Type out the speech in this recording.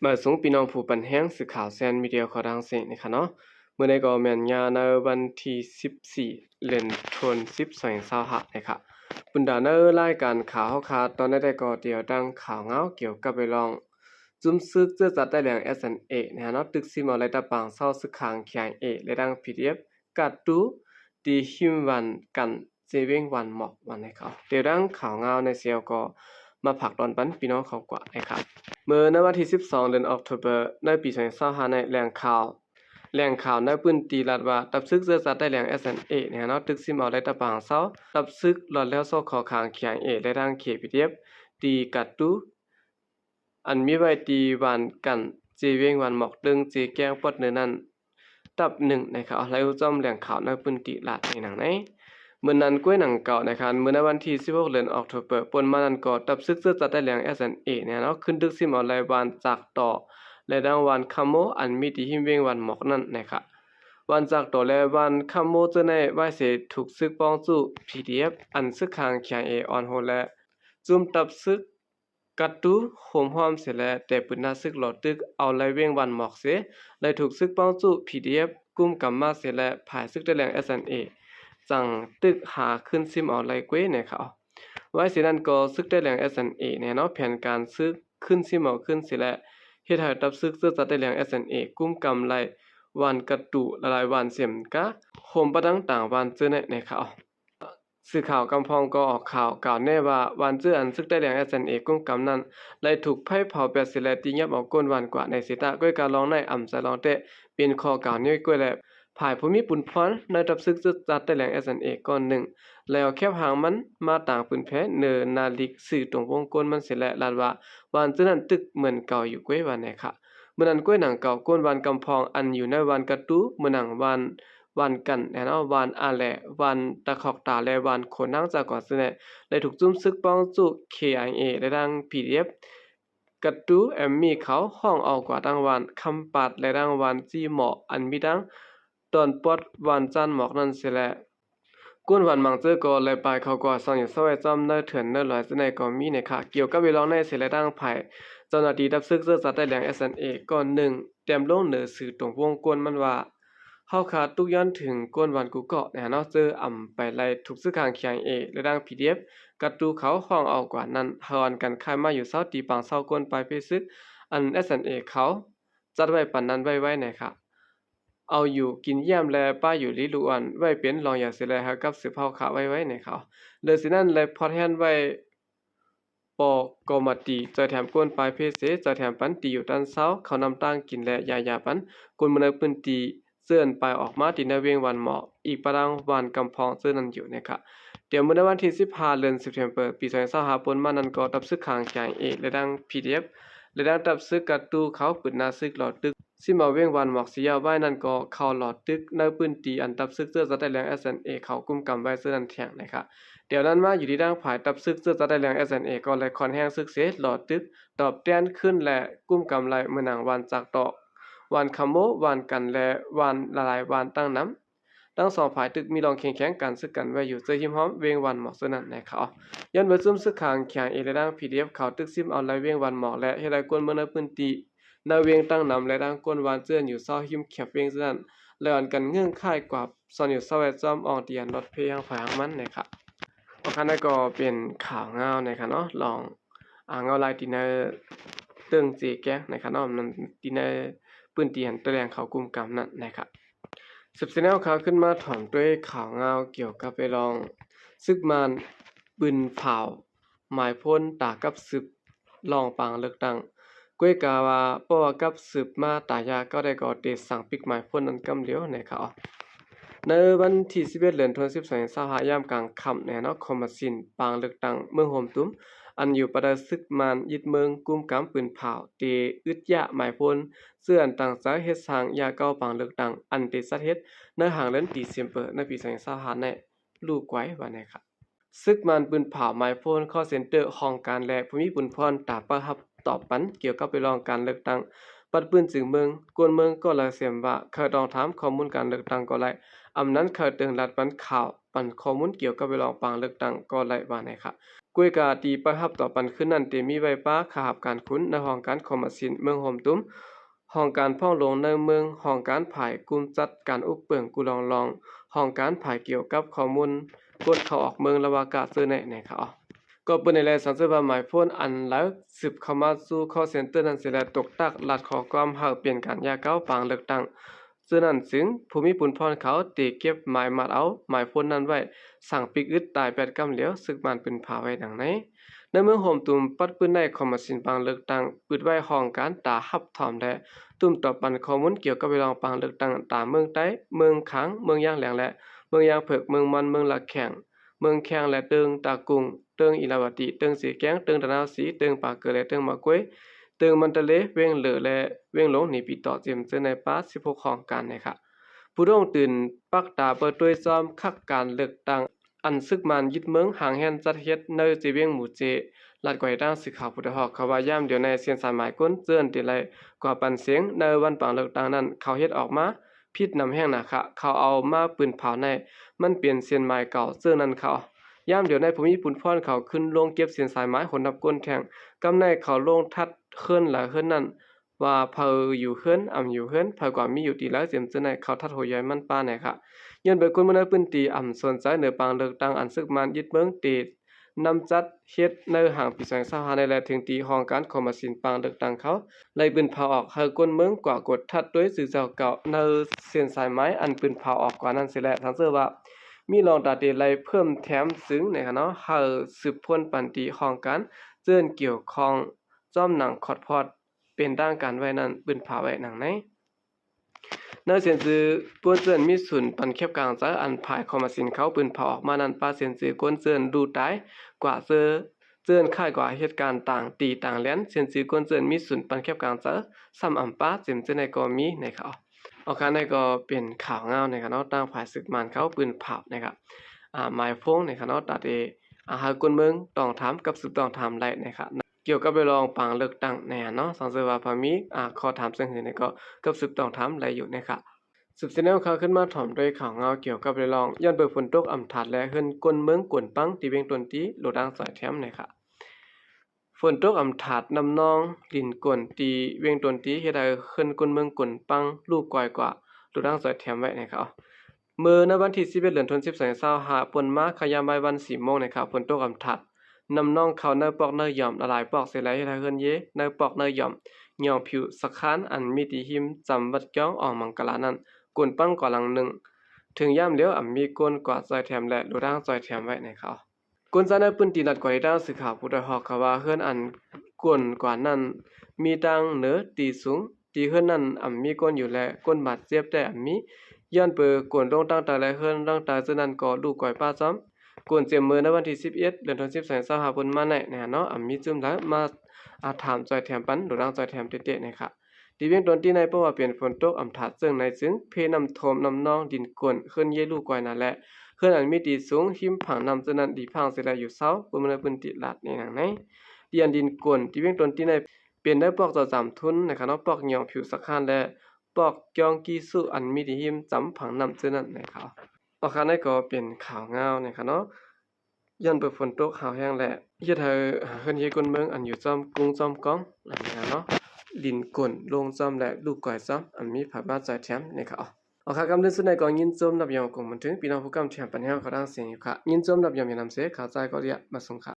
มาสูงพี่น้องผู้ปันแห้งสื่อข่าวแซนมีเดียขอดังเสียงนะคะเนาะเมื่อในก็แม่นยาในวันที่14เดือนธันวาคม2025นะคะปุ่นดาเนอร์รายการข่าวข่าวตอนได้ก็เดียวดังข่าวเงาเกี่ยวกับไปลองจุ่มซึกเจอจัดได้แหล่ง SNA นะเนาะตึกซิมเอาไรตะปางเศร้าสึกขางเขียงเอและดัง PDF กัดตูดีหิมวันกันเจเวงวันหมอกวันให้เขาเดียวดังข่าวเงาในเซียวก็มาผักตอนปันพี่น้องเขากว่านะครับเมื่อในวันที่12เดือนออกตุลาในปี2025ในแหล่งข่าวในพื้นที่รัฐว่าตับซึกเจอจัดได้แหล่ง SNA เนี่ยเนาะตึกซิมเอาไรตะปางเศร้าตับซึกหลอดแล้วโซขอขางเขียงเอและดัง KPDF ดีกัดตูอันมีไว้ตีวันกันเจเวงวันหมอกดึงเจแก้งปดเนื้อนั้นตับหนึ่งนะครับแล้วจอมแหล่งข่าวในพื้นที่รัฐในหนังไหนเมื่อนั้นกล้วยหนังเก่านะครับเมื่อในวันที่16เดือนออกตุลาคมปนมานั้นก็ตับซึกเสื้อจัดได้แหล่ง SNA เนี่ยเนาะขึ้นดึกซิมเอารายวันจากต่อและดังวันคำโมอันมีที่หิมเวงวันหมอกนั้นนะครับวันจากต่อและวันคำโมจะในไว้เสถูกซึกป้องจู้ PDF อันซึกคางเขียงเอออนโฮและจุ่มตับซึกกัดตูโหมหอมเสร็จแล้วแต่ปืนหน้าซึกหลอดตึกเอาไล่เวียงวันหมอกเสียเลยถูกซึกป้องจู้ PDF กุ้มกำมาเสร็จแล้วผายซึกได้แหล่ง SNA จังตึกหาขึ้นซิมเอาไล่เกวยเนี่ยเขาไว้เสียนั้นก็ซึกได้แหล่ง SNA เนี่ยเนาะแผนการซึกขึ้นซิมเอาขึ้นเสร็จแล้วเฮ็ดให้ตับซึกเสื้อจัดได้แหล่ง SNA กุ้มกำไล่วันกัดตูละลายวันเสียมกะโหมประดังต่างวันเจอในเขาสื่อข่าวกำพองก็ออกข่าวกล่าวแน่ว่าวันเจื้ออันซึกได้แหล่ง SNA กุ้งกำนั้นได้ถูกไพ่เผาแปดสิแลตีเงียบเอาก้นวันกว่าในสิตะก้วยการร้องในอ่ำจะร้องเตะเป็นคอกล่าวนิ้วก้วยแลภายภูมิปุ่นพรในตับซึกจัดได้แหล่ง SNA ก่อนหนึ่งแล้วแคบหางมันมาต่างปืนแพ้เนอนาลิกสื่อตรงวงก้นมันเสร็จแล้วลาดว่าวันเจื้อนั้นตึกเหมือนเก่าอยู่ก้วยวันไหนค่ะเมื่อนั้นก้วยหนังเก่าก้นวันกำพองอันอยู่ในวันกระตู้เมื่อหนังวันกันแนะวันอาแลวันตะขอกตาและวันโขนนั่งจากก่อนเสนได้ถูกจุ่มซึกป้องจุ KIA และดัง PDF กัดตูแอมมีเขาห้องเอากว่าดังวันคำปัดและดังวันจีหมออันมีดังตอนปอดวันจันหมอกนั่นเสียแลก้นวันมังเจอก็เลยไปเขากว่าซอนอยู่ซอยจอมเนอเถื่อนเนอหลายเสนก็มีในค่ะเกี่ยวกับเวลาในเสียและดังไผ่เจ้าหน้าที่ดับซึกเสื้อจัดได้แหล่ง SNA ก่อนหนึ่งเตรียมลงเหนือสื่อตรงวงกลมันว่าเฮาขาดตุกย้อนถึงก้นวันกูเกาะเนาะเจออ่ำไปไล่ถูกซื้อขางเคียงเอและดัง PDF กัดตูเขาห้องเอากว่านั้นเฮาอันกันคายมาอยู่เศร้าตีปังเศร้าก้นไปเพซึกอัน SNA เขาจัดไว้ปันนั้นไว้ไหนค่ะเอาอยู่กินเยี่ยมและป้าอยู่ลิลุอันไว้เป็นรองอย่าเสียแลหากับสืบเฮาขาไว้ไหนเขาเลยสินั่นเลยพอแทนไว้ปอกอมาตีจอยแถมก้นปลายเพเสจอยแถมปันตีอยู่ด้านเศร้าเขานำตั้งกินและยาปันก้นมันปืนตีเสื่อนไปออกมาตีในเวียงวันหมออีกประดังวันกำพองเสื่อนั้นอยู่นะครับเดี๋ยวเมื่อวันที่15เดือนสิงหาคมปี2025ปนมานั้นก็ตับซึกขางแขงเอและดัง PDF และดังตับซึกกัดตูเขาปืนหน้าซึกหลอดตึกซิมาเวียงวันหมอกสียาไว้นั่นก็เข้าหลอดตึกในปืนตีอันตับซึกเสื้อจะได้แรง SNA เขากุมกำไว้เสื้อนั้นแทงนะครับเดี๋ยวนั้นมาอยู่ที่ดังผายตับซึกเสื้อจะได้แรง SNA ก็เลยคอนแห้งซึกเสหลอดตึกตอบแต้นขึ้นและกุมกำไรเมื่อหนังวันจากต่อวันคำโมวันกันและวันละลายวันตั้งน้ำทั้งสองฝ่ายตึกมีรองแข่งกันซึกกันไว้อยู่เจอหิมหอมเวียงวันหมอกเสื้อนั้นนะครับย้อนเบอร์ซุ่มซึกขางแข่งเอและดัง PDF เขาตึกซิมเอาไลเวียงวันหมอกและเฮไลกวนเมื่อในพื้นที่นาเวียงตั้งนำและดังก้นวานเจื้อนอยู่เศร้าหิมแคบเวียงเจื้อนและอ่อนกันเงื่อนค่ายกว่าซอนอยู่เศร้าแวดจอมออกเตียนรถเพยงฝางมันนะครับโอเคนั่นก็เป็นข่าวเงานะครับเนาะลองเงาลายดินเนอร์ตึงจีแก้นะครับเนาะมันดินเนอร์ปืนเตียนตัวแรงเขากุมกำนั่นนะครับสืบเสนอข่าวขึ้นมาถอมด้วยข่าวเงาเกี่ยวกับไปลองซึกมันปืนเผาหมายพ้นตากับซึบลองปางเลือกตั้งก้วยกาว่าเพราะว่ากับสืบมาตายาก็ได้ก่อเตสั่งปิกหมายพ้นนั้นกำเหลียวในเขาในวันที่11เดือนธันวาคม2025ยามกลางค่ำเนาะคอมมาซินปางเลือกตั้งเมืองโฮมตุ้มอันอยู่ประดาซึกมานยึดเมืองกุมกำปืนเผาเตอึดยะหมายพ้นเสื่อนต่างสาเหตุสร้างยาเก้าปางเลือกตั้งอันเตสัตเฮ็ดในห่างเดือนDecemberในปี2025ในลูกไว้ว่าไหนครับซึกมันปืนเผาหมายพ้นข้อเซ็นเตอร์ห้องการและภูมิปุนพรตาประหับตอบปันเกี่ยวกับไปลองการเลือกตั้งปัดปืนจึงเมืองกวนเมืองก็เลยเสียมว่าเคยลองถามข้อมูลการเลือกตั้งก็ไลอำนั้นเคยตึงรัดปันข่าว ปันข้อมูลเกี่ยวกับเวลาปางเลือกตั้งก็ไล่ว่าไหนค่ะกวยกาตีประหับต่อปันขึ้นนั้นเตมีไว้ป้าขาหับการคุ้นในห้องการคอมมาสินเมืองโฮมตุ้มห้องการพ่องลงในเมืองห้องการผายกลุ่มจัดการอุปเปิงกุลองห้องการผายเกี่ยวกับข้อมูลกดเข้าออกเมืองระวากาซื้อในค่ะก็เปิ้นในแลสังเสริว่าหมายพ้นอันแล้วสืบเข้ามาสู่ call center นั้นสิแลตกตักลัดขอความหากเปลี่ยนการยาเก้าปางเลือกตั้งซึ่งนั้นซึ่งภูมิปุนพรเขาตีเก็บหมายมัดเอาหมายพ้นนั้นไว้สั่งปิกอึดตาย8กำเหลียวซึกมันเป็นผาไว้ดังไหนในเมืองโฮมตุมปัดปืนในคอมมาสินปางเลือกตั้งปิดไว้ห้องการตาฮับถอมและตุ่มต่อปันข้อมูลเกี่ยวกับเวลาปางเลือกตั้งตามเมืองใต้เมืองขังเมืองย่างแหลงและเมืองยางเผือกเมืองมันเมืองหลักแข่งเมืองแข้งและเติงตากุงเติงอิลาวติเติงสีแก้งเติงตะนาวสีเติงปากเกลือและเติงมะกวยเติงมันตะเลเว้งเหลือและเว้งหลงหนีปีต่อเจียมเจอในป้า16ของการนะคะผู้ร่วงตื่นปักตาเปิดด้วยซ้อมคักการเลือกตั้งอันซึกมันยึดเมืองหางแฮนจัดเฮ็ดเนจีเวียงหมู่เจลัดก่อยตั้งสิข่าวพุทธหอกเขาว่าย่ำเดี๋ยวในเสียนสายหมายก้นเจือนติไลกว่าปันเสียงในวันปังเลือกตั้งนั้นเขาเฮ็ดออกมาพิษนำแห้งนะคะเขาเอามาปืนเผาในมันเปลี่ยนเสียนหมายเก่าเจือนั้นเขาย่ำเดี๋ยวในภูมิปุ่นพรเขาขึ้นลงเก็บเสียนสายไม้หนนับก้นแทงกำในเขาลงทัดเคลื่อนหลายเคลื่อนนั้นว่าเพออยู่เคลื่อนอยู่เคลื่อนเพอกว่ามีอยู่ตีแล้วเสียมเจอในเขาทัดหัวใหญ่มันป้าไหนค่ะยันเบิกคนมันปืนตีสนใจเหนือปางเลือกตั้งอันซึกมันยึดเมืองตีนำจัดเฮ็ดในห่างปี2525ในแลถึงตีห้องการคอมมาสินปางเลือกตั้งเขาไล่ปืนเผาออกเฮอก้นเมืองกว่ากดทัดด้วยสื่อเจ้าเก่าในเส้นสายไม้อันปืนเผาออกกว่านั้นสิแลทั้งเสื้อว่ามีรองตาเตไลเพิ่มแถมซึ้งนะคะเนาะเฮาสืบพ้นปันตีของการเจิ้นเกี่ยวข้องจ้อมหนังคอดพอดเป็นด้านการไว้นั้นปืนเผาไว้หนังไหนเนื้อเสียนจือป้วนเจิ้นมีศูนย์ปันแคบกลางใจอันภายคอมมาสินเขาปืนเผาออกมานั้นป้าเสียนจือก้นเจิ้นดูตายกว่าเจิ้นค่ายกว่าเหตุการณ์ต่างตีต่างแลนเสียนจือก้นเจิ้นมีศูนย์ปันแคบกลางใจซ้ำป้าเสียนจือในก็มีในเขาเอาค่ะในก็เป็นข่าวเงาในคณะตั้งฝ่ายศึกมันเขาปืนเผานะครับหมายพงในคณะตัดหาคนเมืองต้องถามกับสืบต้องถามไรนะครับเกี่ยวกับไปลองปางเลือกตั้งแน่เนาะสังเกตว่าพามีข้อถามซึ่งหือในก็กับสืบต้องถามไรอยู่นะครับสืบเสนอข่าวขึ้นมาถ่อมด้วยข่าวเงาเกี่ยวกับไปลองย้อนเบิกฝนตกอำถาดและขึ้นก้นเมืองกวนปังตีเวียงตนตีโหลดังสายแถมนะครับฝนตกอำถาดนำนองลินกวนตีเวียงตนตีเฮ็ดให้ขึ้นก้นเมืองกวนปังลูกก่อยกว่าโหลดังสายแถมไว้นะครับเมื่อในวันที่11เดือนธันวาคม2025ปนมาขยามใบวัน4โมงนะครับฝนตกอำถาดนำน้องเขาเนอปอกเนยหย่อมละลายปอกเสร็จแล้วเฮ็ดให้เฮิรนเยเนอปอกเนยหย่อมเหย่อผิวสักคันอันมีติหิมจำวัดจ้องออกมังกลานั้นกวนปังก่อหลังหนึ่งถึงย่ำเลี้ยวมีกวนกว่าซอยแถมและดูร่างซอยแถมไว้ในเขากวนซะในปืนตีนัดกว่าด้านสื่อข่าวผู้ใดฮอกเขาว่าเฮิรนอันกวนกว่านั้นมีดังเหนือตีสูงตีเฮิรนนั้นมีกวนอยู่และกวนบาดเจ็บแต่มีย้อนเปิดกวนลงตั้งแต่และเฮิรนตั้งแต่ฉะนั้นก็ลูกก่อยป้าซ้ำกวนเจียมมือในวันที่11เดือนธันวาคม2025ปนมาในเนาะมีจุ่มแล้วมาถามซอยแถมปันดูร่างซอยแถมเตะๆนะครับตีเวียงตนที่ในเพราะว่าเปลี่ยนฝนตกอำถาดซึ่งในซึ่งเพนำโทมนำนองดินกวนขึ้นเยลูกก่อยนั่นแหละเฮือนอันมีตีสูงหิมผังนำจนั้นดีพังเสร็จแล้วอยู่เซาบ่มันเป็นติลาดในหนังไหนดิอันดินกวนตีเวียงตนที่ในเปลี่ยนได้ปอกต่อ3ทุนนะครับเนาะปอกหย่องผิวสักคันและปอกยองกีสุอันมีตีหิมจำผังนำจนั้นนะครับเอาค่ะนั่นก็เป็นข่าวเงานะครับเนาะยันเปิดฝนตกหาวแห้งแหละเฮ็ดให้เฮือนเยกวนเมืองอันอยู่จอมกรุงจอมก้องนะครับเนาะดินกลลงจอมและลูกก่อยซ้ำอันมีผักบ้านใจแถมนะครับเอาค่ะกำลังสุดในกองยินจมนับยองกงมันถึงพี่น้องผู้กำแถมปัญหาเขาดังเสียงอยู่ค่ะยินจมนับยองมีนำเสข่าวใจก็เรียกมาส่งค่ะ